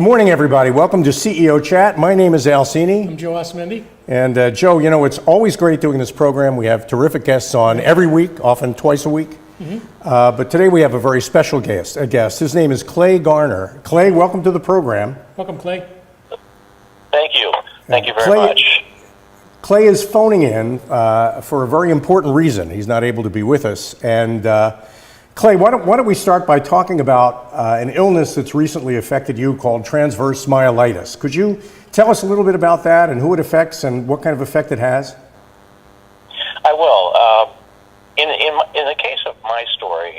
Good morning, everybody. Welcome to CEO Chat. My name is Al Cini. I'm Joe Osmendi. And Joe, you know, it's always great doing this program. We have terrific guests on every week, often twice a week. But today we have a very special guest. His name is Clay Garner. Clay, welcome to the program. Welcome, Clay. Thank you. Thank you very much. Clay is phoning in for a very important reason. He's not able to be with us. And Clay, why don't we start by talking about an illness that's recently affected you called transverse myelitis. Could you tell us a little bit about that and who it affects and what kind of effect it has? I will. In the case of my story,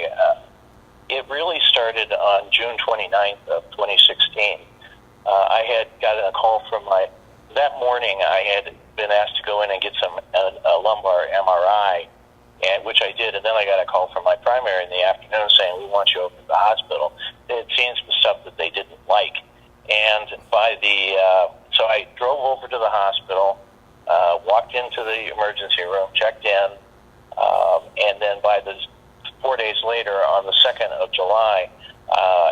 it really started on June 29th of 2016. I had gotten a call from that morning I had been asked to go in and get a lumbar MRI, which I did, and then I got a call from my primary in the afternoon saying, we want you over at the hospital. They had seen some stuff that they didn't like. And so I drove over to the hospital, walked into the emergency room, checked in, and then by 4 days later, on the 2nd of July,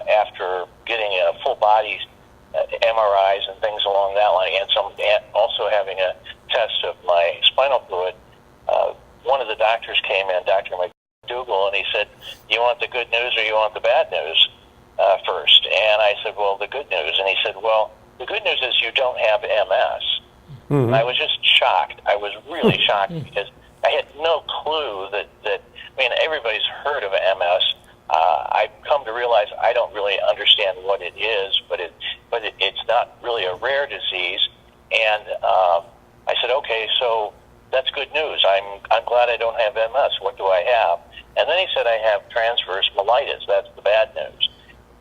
after getting a full body MRIs and things along that line, and also having a test of my spinal fluid, one of the doctors came in, Dr. McDougall, and he said, you want the good news or you want the bad news first? And I said, well, the good news. And he said, well, the good news is you don't have MS. Mm-hmm. I was just shocked. I was really shocked because I had no clue that everybody's heard of MS. I've come to realize I don't really understand what it is, but it's not really a rare disease. And I said, okay, so that's good news. I'm glad I don't have MS. What do I have? And then he said I have transverse myelitis. That's the bad news.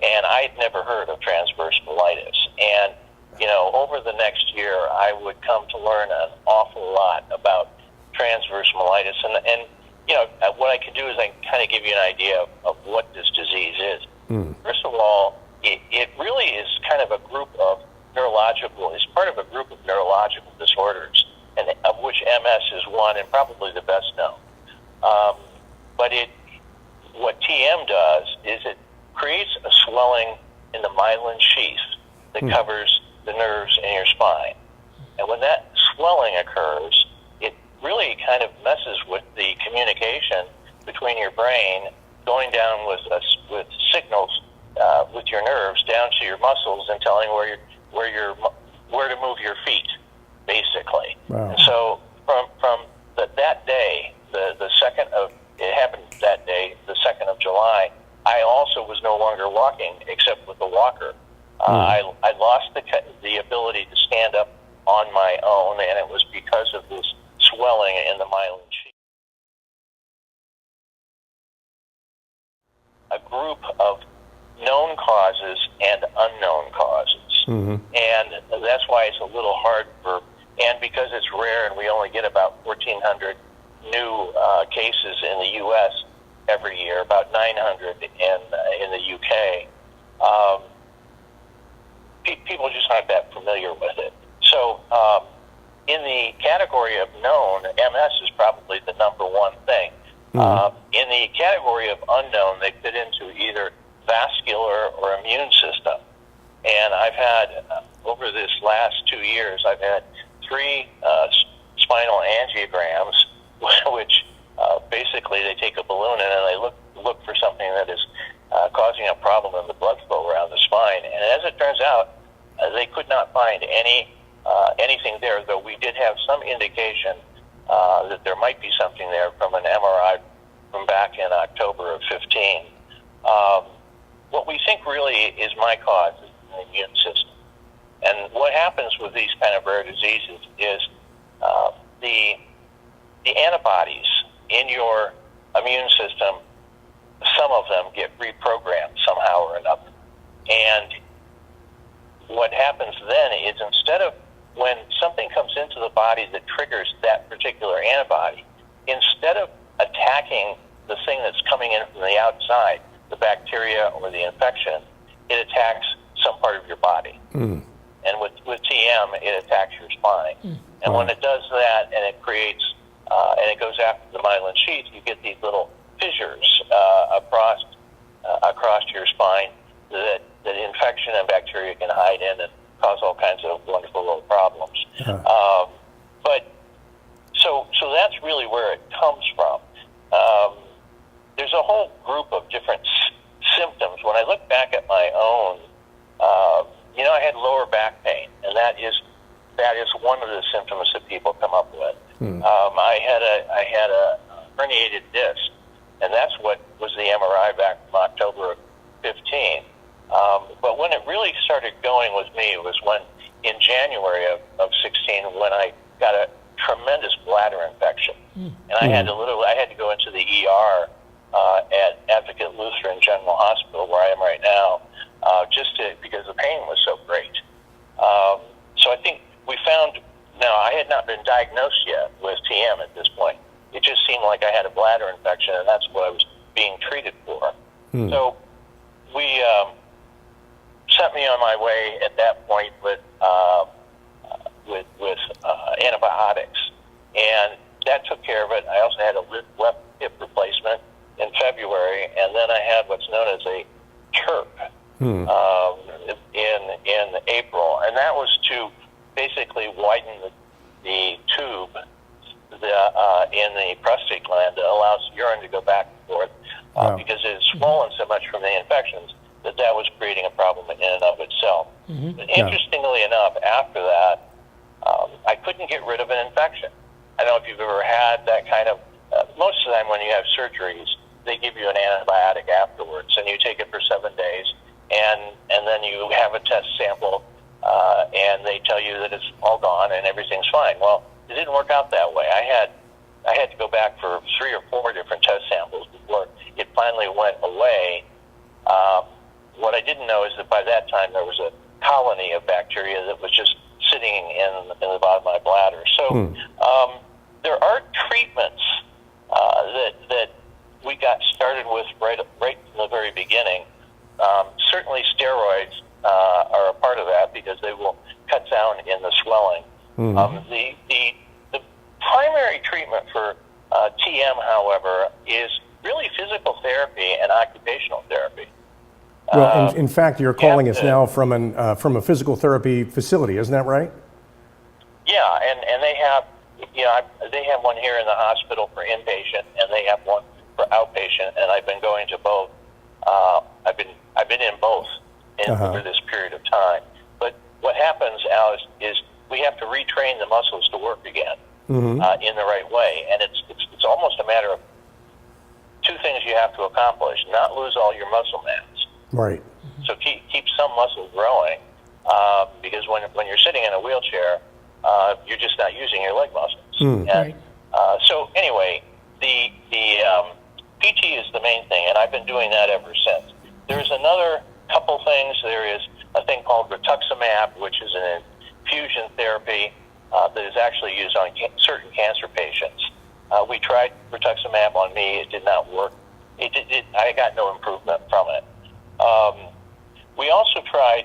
And I'd never heard of transverse myelitis. And, over the next year, I would come to learn an awful lot about transverse myelitis. And what I can do is I can kind of give you an idea of what this disease is. First of all, it really is kind of a group of it's part of a group of neurological disorders, and of which MS is one and probably the best known. But what TM does is it creates a swelling in the myelin sheath that covers the nerves in your spine. And when that swelling occurs, it really kind of messes with the communication between your brain going down with signals with your nerves down to your muscles and telling where to move your feet, basically. Wow. And so from that day, the second of it happened that day, the 2nd of July, I also was no longer walking except with the walker. I lost the ability to stand up on my own, and it was because of this swelling in the myelin sheath. A group of known causes and unknown causes. And that's why it's a little hard and because it's rare and we only get about 1,400 new cases in the U.S. every year, about 900 in the U.K., people just aren't that familiar with it. So in the category of known, MS is probably the number one thing. In the category of unknown, they fit into either vascular or immune system. And I've had, over this last 2 years, I've had 3 spinal angiograms, which basically they take a balloon and they look for something that is causing a problem in the blood flow around the spine. And as it turns out, they could not find anything there, though we did have some indication that there might be something there from an MRI from back in October of 15. What we think really is my cause is the immune system. And what happens with these kind of rare diseases is the antibodies in your immune system, some of them get reprogrammed somehow or another. And what happens then is instead of when something comes into the body that triggers that particular antibody, instead of attacking the thing that's coming in from the outside, the bacteria or the infection, it attacks some part of your body. And with TM, it attacks your spine. And when it does that and it creates, and it goes after the myelin sheath, you get these little fissures across your spine that that infection and bacteria can hide in and cause all kinds of wonderful little problems. But so that's really where it comes from. There's a whole group of different symptoms. When I look back at my own, I had lower back pain, and that is one of the symptoms that people come up with. I had a herniated disc, and that's what was the MRI back from October of 15. But when it really started going with me was when, in January of 16, when I got a tremendous bladder infection, and I had to go into the ER at Advocate Lutheran General Hospital, where I am right now, because the pain was so great. So I think we found. Now, I had not been diagnosed yet with TM at this point. It just seemed like I had a bladder infection, and that's what I was being treated for. So we sent me on my way at that point with antibiotics, and that took care of it. I also had a left hip replacement in February, and then I had what's known as a TURP in April, and that was to basically widen the tube in the prostate gland that allows urine to go back and forth because it had swollen so much from the infections that was creating a problem in and of itself. But interestingly enough, after that, I couldn't get rid of an infection. I don't know if you've ever had that kind of, most of the time when you have surgeries, they give you an antibiotic afterwards, and you take it for 7 days, and then you have a test sample, and they tell you that it's all gone and everything's fine. Well, it didn't work out that way. I had to go back for 3 or 4 different test samples before it finally went away. What I didn't know is that by that time there was a colony of bacteria that was just sitting in the bottom of my bladder. So there are treatments that we got started with right from the very beginning. Certainly steroids are a part of that because they will cut down in the swelling. The primary treatment for TM, however, is really physical therapy and occupational therapy. Well, in fact, you're calling us now from a physical therapy facility, isn't that right? Yeah, and they have they have one here in the hospital for inpatient, and they have one for outpatient, and I've been going to both. I've been in both over this period of time. But what happens, Alice, is we have to retrain the muscles to work again in the right way, and it's almost a matter of 2 things you have to accomplish: not lose all your muscle mass. Right. So keep some muscle growing, because when you're sitting in a wheelchair, you're just not using your leg muscles. And, so anyway, the PT is the main thing, and I've been doing that ever since. There's another couple things. There is a thing called rituximab, which is an infusion therapy that is actually used on certain cancer patients. We tried rituximab on me. It did not work. I got no improvement from it. We also tried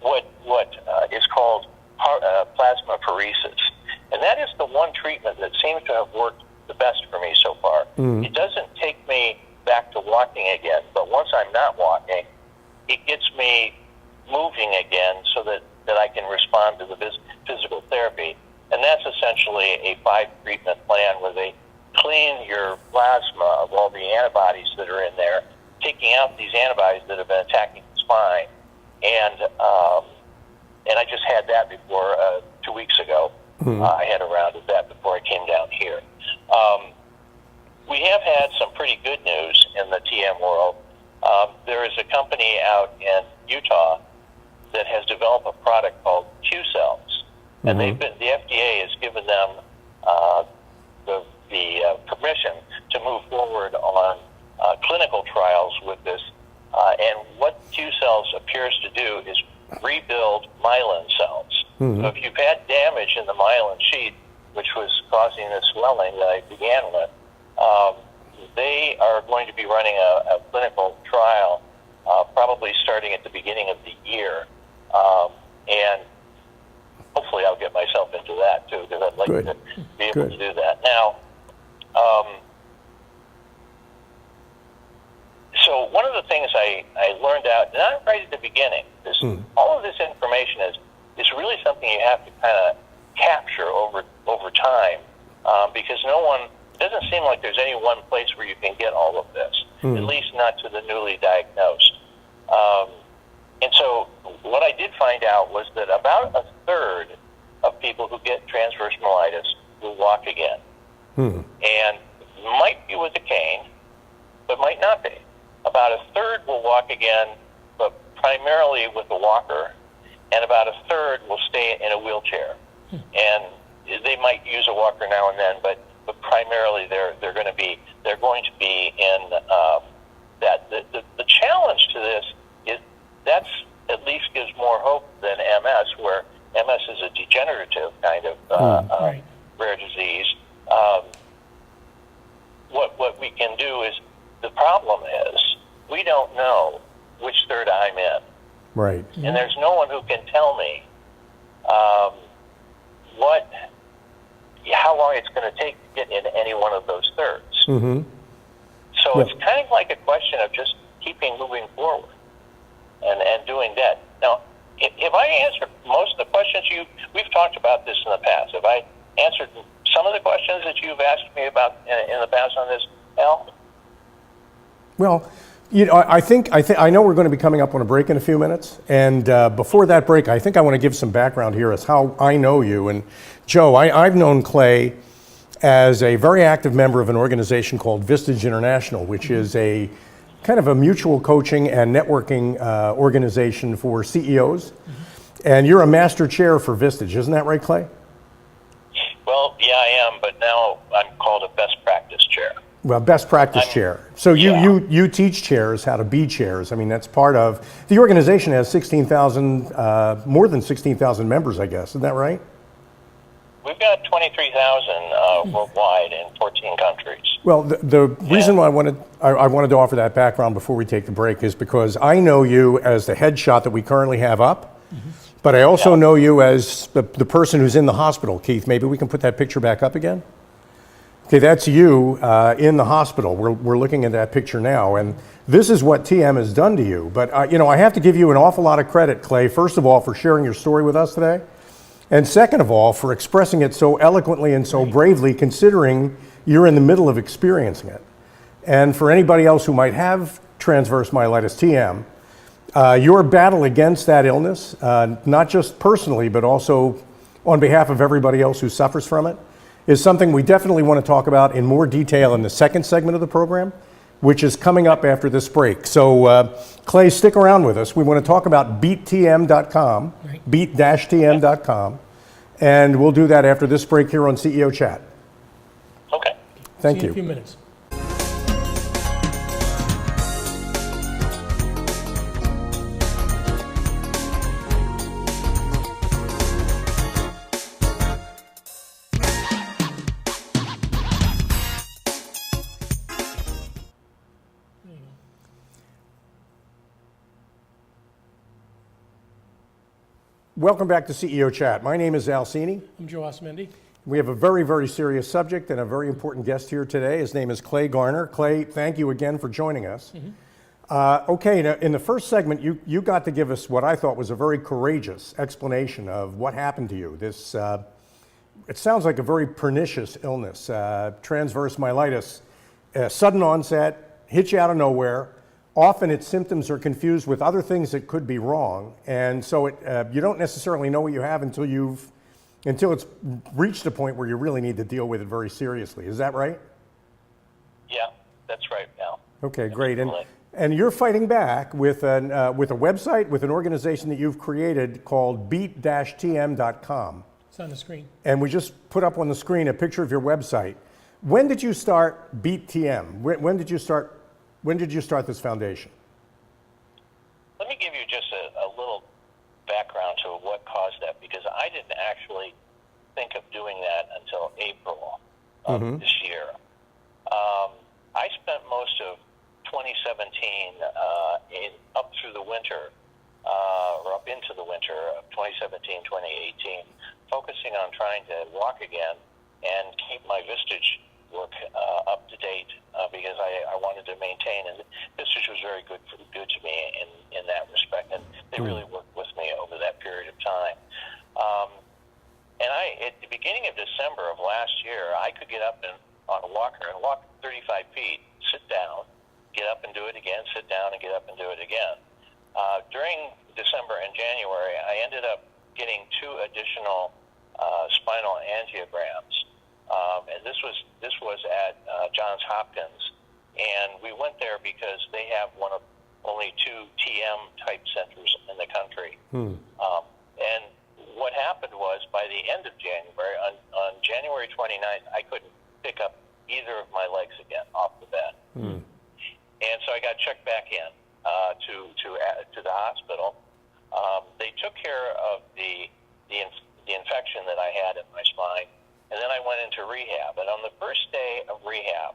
what is called plasmapheresis, and that is the one treatment that seems to have worked the best for me so far. It doesn't take me back to walking again, but once I'm not walking, it gets me moving again so that I can respond to the physical therapy. And that's essentially a 5-treatment plan where they clean your plasma of all the antibodies that are in there, taking out these antibodies that have been attacking the spine. And I just had that before 2 weeks ago. I had a round of that before I came down here. We have had some pretty good news in the TM world. There is a company out in Utah that has developed a product called Q cells, and the FDA has given them the permission to move forward on clinical trials with this. And what Q cells appears to do is rebuild myelin cells. So if you've had damage in the myelin sheath, which was causing the swelling that I began with, they are going to be running a clinical trial probably starting at the beginning of the year. And hopefully I'll get myself into that too, because I'd like to be able to do that. Now, so one of the things I learned out, not right at the beginning, all of this information is really something you have to kind of capture over time, because it doesn't seem like there's any one place where you can get all of this, at least not to the newly diagnosed. And so what I did find out was that about a third of people who get transverse myelitis will walk again. And might be with a cane, but might not be. About a third will walk again, but primarily with a walker, and about a third will stay in a wheelchair. And they might use a walker now and then, but primarily they're going to be in that. The challenge to this is that's at least gives more hope than MS, where MS is a degenerative kind of rare disease. What we can do is, the problem is we don't know which third I'm in. Right. And there's no one who can tell me how long it's going to take to get into any one of those thirds. So it's kind of like a question of just keeping moving forward and doing that. Now, if I answer most of the questions we've talked about this in the past. If I answered some of the questions that you've asked me about in the past on this, Al? Well, I know we're going to be coming up on a break in a few minutes, and before that break, I think I want to give some background here as how I know you. And Joe, I've known Clay as a very active member of an organization called Vistage International, which is a kind of a mutual coaching and networking organization for CEOs. And you're a master chair for Vistage, isn't that right, Clay? Well, yeah, I am, but now I'm called a best practice chair. Well, best practice chair. So you teach chairs how to be chairs. I mean, that's part of the organization has 16,000, more than 16,000 members, I guess. Isn't that right? We've got 23,000 worldwide in 14 countries. Well, the reason why I wanted to offer that background before we take the break is because I know you as the headshot that we currently have up, but I also know you as the person who's in the hospital. Keith, maybe we can put that picture back up again? Okay, that's you in the hospital. We're looking at that picture now, and this is what TM has done to you. But I have to give you an awful lot of credit, Clay, first of all, for sharing your story with us today, and second of all, for expressing it so eloquently and so bravely, considering you're in the middle of experiencing it. And for anybody else who might have transverse myelitis, TM, your battle against that illness, not just personally, but also on behalf of everybody else who suffers from it, is something we definitely want to talk about in more detail in the second segment of the program, which is coming up after this break. So, Clay, stick around with us. We want to talk about beattm.com, beat-tm.com, and we'll do that after this break here on CEO Chat. Okay. Thank See you you. in a few minutes. Welcome back to CEO Chat. My name is Al Cini. I'm Joe Osmendi. We have a very, very serious subject and a very important guest here today. His name is Clay Garner. Clay, thank you again for joining us. Okay, now in the first segment, you got to give us what I thought was a very courageous explanation of what happened to you. This, it sounds like a very pernicious illness, transverse myelitis, sudden onset, hits you out of nowhere. Often its symptoms are confused with other things that could be wrong, and so you don't necessarily know what you have until it's reached a point where you really need to deal with it very seriously. Is that right? Yeah, that's right, Al. Okay, great. And you're fighting back with a website, with an organization that you've created called beat-tm.com. It's on the screen. And we just put up on the screen a picture of your website. When did you start Beat TM? When did you start this foundation? Let me give you just a little background to what caused that, because I didn't actually think of doing that until April of this year. I spent most of 2017 up through the winter, or up into the winter of 2017, 2018, focusing on trying to walk again and keep my Vistage work up to date because I wanted to maintain, and Vistage was very good to me in that respect, and they really worked with me over that period of time. And at the beginning of December of last year, I could get up on a walker and walk 35 feet, sit down, get up and do it again, sit down and get up and do it again. During December and January, I ended up getting 2 additional spinal angiograms, and this was at Johns Hopkins, and we went there because they have one of only 2 TM type centers in the country. And what happened was, by the end of January, on January 29th, I couldn't pick up either of my legs again off the bed. And so I got checked back in to the hospital. They took care of the infection that I had in my spine, and then I went into rehab. And on the first day of rehab,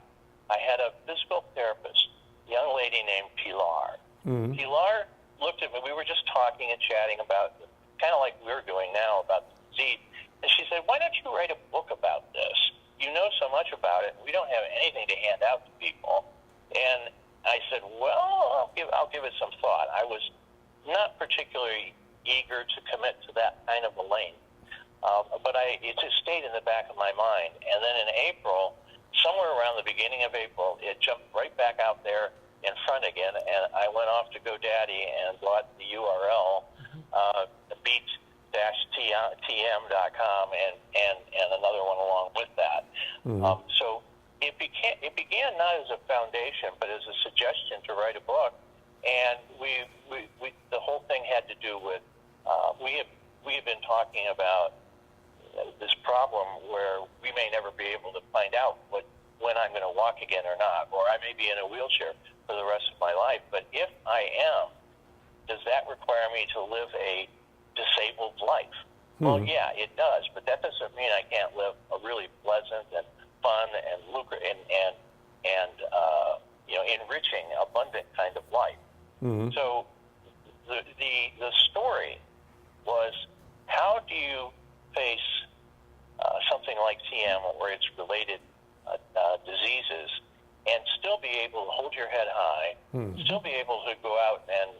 I had a physical therapist, a young lady named Pilar. Pilar looked at me. We were just talking and chatting about, kind of like we're doing now, about the disease. And she said, "Why don't you write a book about this? You know so much about it. We don't have anything to hand out to people." And I said, "Well, I'll give it some thought." I was not particularly eager to commit to that kind of a lane, but it just stayed in the back of my mind. And then in April, somewhere around the beginning of April, it jumped right back out there in front again, and I went off to GoDaddy and bought the URL, beat-tm.com, and another one along with that. So it began not as a foundation, but as a suggestion to write a book. And the whole thing had to do with we have been talking about this problem where we may never be able to find out when I'm going to walk again or not, or I may be in a wheelchair for the rest of my life. But if I am, does that require me to live a disabled life? Well, yeah, it does, but that doesn't mean I can't live a really pleasant and fun and enriching, abundant kind of life. So the story was, how do you face something like TM or its related diseases and still be able to hold your head high, still be able to go out and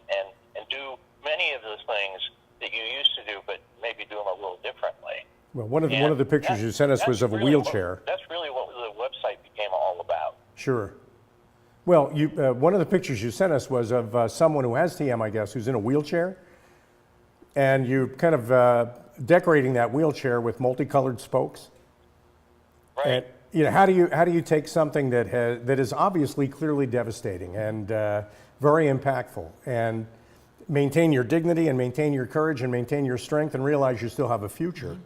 do many of the things that you used to do, but maybe do them a little differently? Well, one of the pictures you sent us was of a wheelchair. That's really what the website became all about. Sure. Well, one of the pictures you sent us was of someone who has TM, I guess, who's in a wheelchair, and you kind of decorating that wheelchair with multicolored spokes. Right. And how do you take something that is obviously clearly devastating and very impactful, and maintain your dignity and maintain your courage and maintain your strength and realize you still have a future?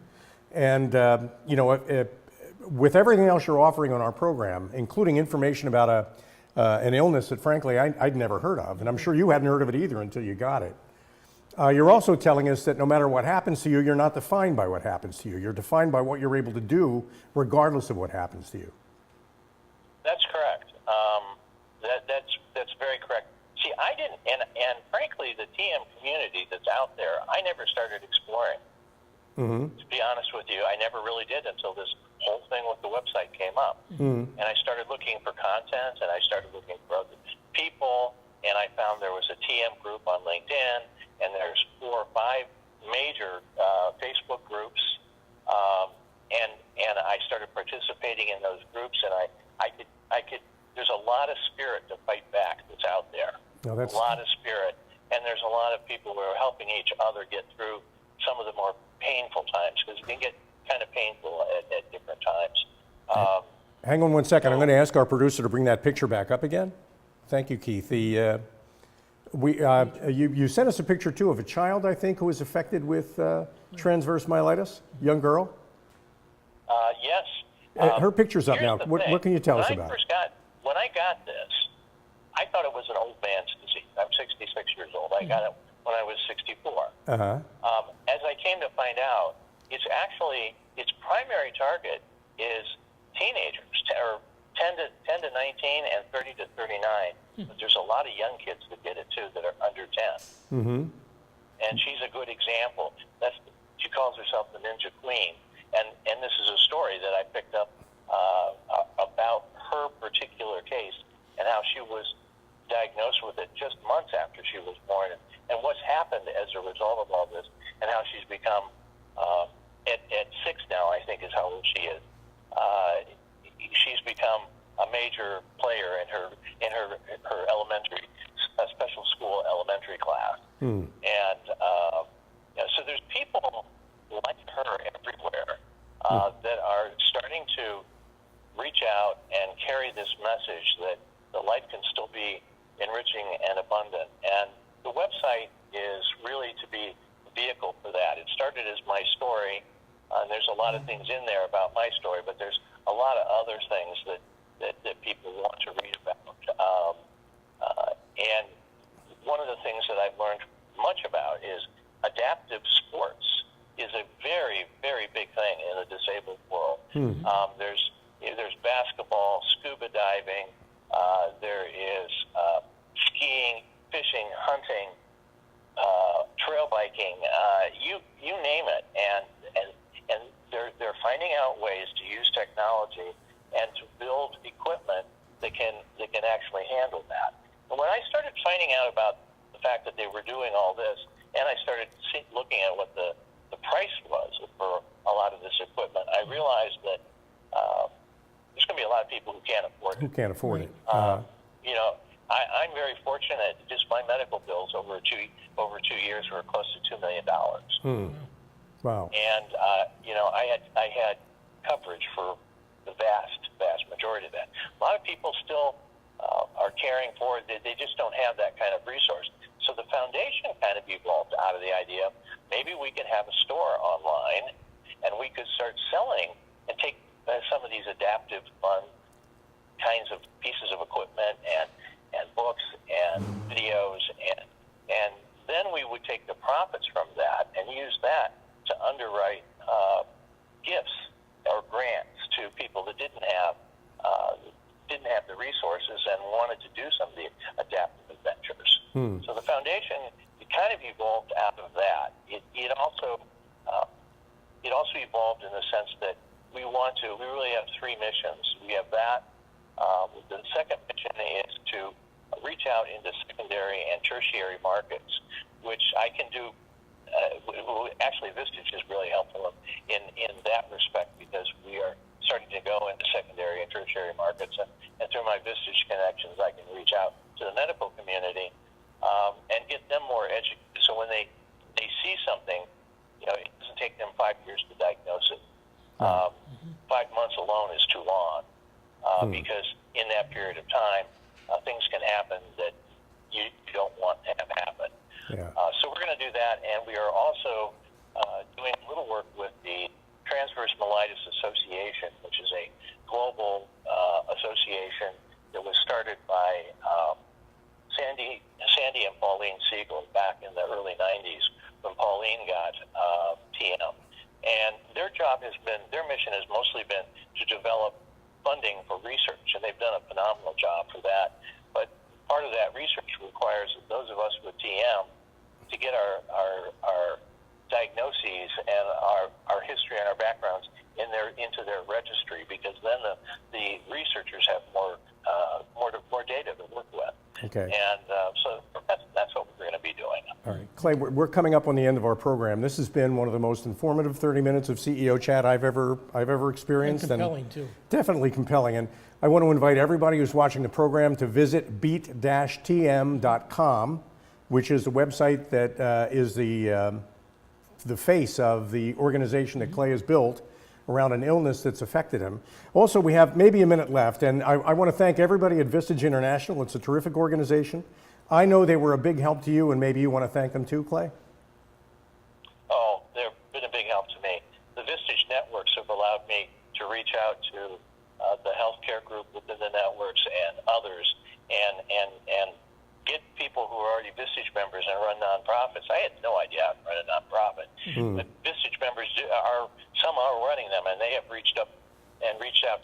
And with everything else you're offering on our program, including information about an illness that frankly I'd never heard of, and I'm sure you hadn't heard of it either until you got it. You're also telling us that no matter what happens to you, you're not defined by what happens to you. You're defined by what you're able to do regardless of what happens to you. That's correct. That's very correct. See, I didn't, and frankly, the TM community that's out there, I never started exploring. To be honest with you, I never really did until this whole thing with the website came up. And I started looking for content, and I started looking for other people, and I found there was a TM group on LinkedIn, and there's 4 or 5 major Facebook groups, and I started participating in those groups, and I could. There's a lot of spirit to fight back that's out there. No, that's... A lot of spirit, and there's a lot of people who are helping each other get through some of the more painful times, because it can get kind of painful at different times. Hang on one second. I'm going to ask our producer to bring that picture back up again. Thank you, Keith. You sent us a picture too of a child, I think, who was affected with transverse myelitis, young girl. Yes. Her picture's up now. What can you tell us about it? When I got this, I thought it was an old man's disease. I'm 66 years old. I got it when I was 64. As I came to find out, its primary target is teenagers, or 10 to 19 and 30 to 39. But there's a lot of young kids that get it too that are under 10. And she's a good example. She calls herself the Ninja Queen. And this is a story that I picked up about particular case and how she was diagnosed with it just months after she was born, and what's happened as a result of all this, and how she's become, at 6 now, I think is how old she is, she's become a major player in her elementary, special school elementary class. And so there's people like her everywhere that are starting to reach out and carry this message that the life can still be enriching and abundant. And the website is really to be a vehicle for that. It started as my story, and there's a lot of things in there about my story, but there's a lot of other things that people want to read about. And one of the things that I've learned much about is adaptive sports is a very, very big thing in the disabled world. There's basketball, scuba diving, there is skiing, fishing, hunting, trail biking, you name it, and they're finding out ways to use technology and to build equipment that can actually handle that. And when I started finding out about the fact that they were doing all this, and I started looking at what the price was for a lot of this equipment, I realized that there's going to be a lot of people who can't afford it. Who can't afford it? I'm very fortunate. Just my medical bills over 2 years were close to $2 million. Wow. And I had coverage for the vast majority of that. A lot of people still are caring for it. They just don't have that kind of resource. So the foundation kind of evolved out of the idea of maybe we could have a store online and we could start selling and take some of these adaptive, fun kinds of pieces of equipment and books and videos, and then we would take the profits from that and use that to underwrite gifts or grants to people that didn't have the resources and wanted to do some of the adaptive adventures. So the foundation, it kind of evolved out of that. It also evolved in the sense that we really have 3 missions. We have that. The second mission is to reach out into secondary and tertiary markets, which I can do. Actually, Vistage is really helpful in that respect because we are starting to go into secondary and tertiary markets, and through my Vistage connections, I can reach out to the medical community and get them more educated. So when they see something, it doesn't take them 5 years to diagnose it. 5 months alone is too long because in that period of time, things can happen that you don't want to have happen. Yeah. So we're going to do that, and we are also doing a little work with the Transverse Myelitis Association, which is a global association that was started by Sandy and Pauline Siegel back in the early 90s when Pauline got TM. And their mission has mostly been to develop funding for research, and they've done a phenomenal job for that. But part of that research requires that those of us with TM to get our diagnoses and our history and our backgrounds into their registry, because then the researchers have more data to work with. Okay. And so that's what we're going to be doing. All right, Clay, we're coming up on the end of our program. This has been one of the most informative 30 minutes of CEO chat I've ever experienced. And compelling, too. Definitely compelling. And I want to invite everybody who's watching the program to visit beat-tm.com, which is the website that is the face of the organization that Clay has built around an illness that's affected him. Also, we have maybe a minute left, and I want to thank everybody at Vistage International. It's a terrific organization. I know they were a big help to you, and maybe you want to thank them too, Clay? Oh, they've been a big help to me. The Vistage networks have allowed me to reach out to the healthcare group within the networks and others, and get people who are already Vistage members and run nonprofits. I had no idea how to run a nonprofit, but Vistage members some are running them, and they have reached out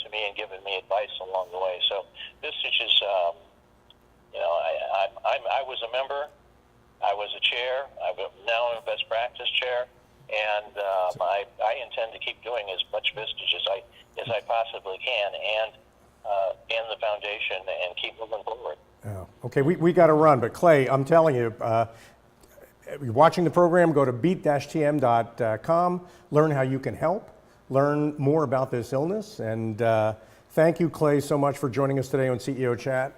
to me and given me advice along the way. So Vistage is, I was a member, I was a chair, now I'm a best practice chair, and I intend to keep doing as much Vistage as I possibly can, and the foundation. Okay, we got to run, but Clay, I'm telling you, you're watching the program, go to beat-tm.com, learn how you can help, learn more about this illness, and thank you, Clay, so much for joining us today on CEO Chat.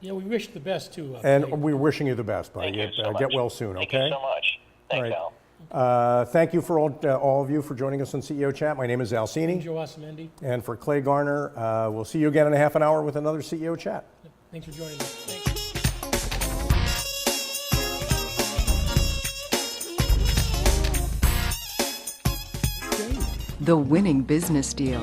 Yeah, we wish the best too. And we're wishing you the best, buddy. Thank you so much. Get well soon, okay? Thank you so much. Thanks, All Al. right. Thank you for all of you for joining us on CEO Chat. My name is Alcini. Joe Osamendi. And for Clay Garner, we'll see you again in a half an hour with another CEO Chat. Thanks for joining us. Thanks. The winning business deal.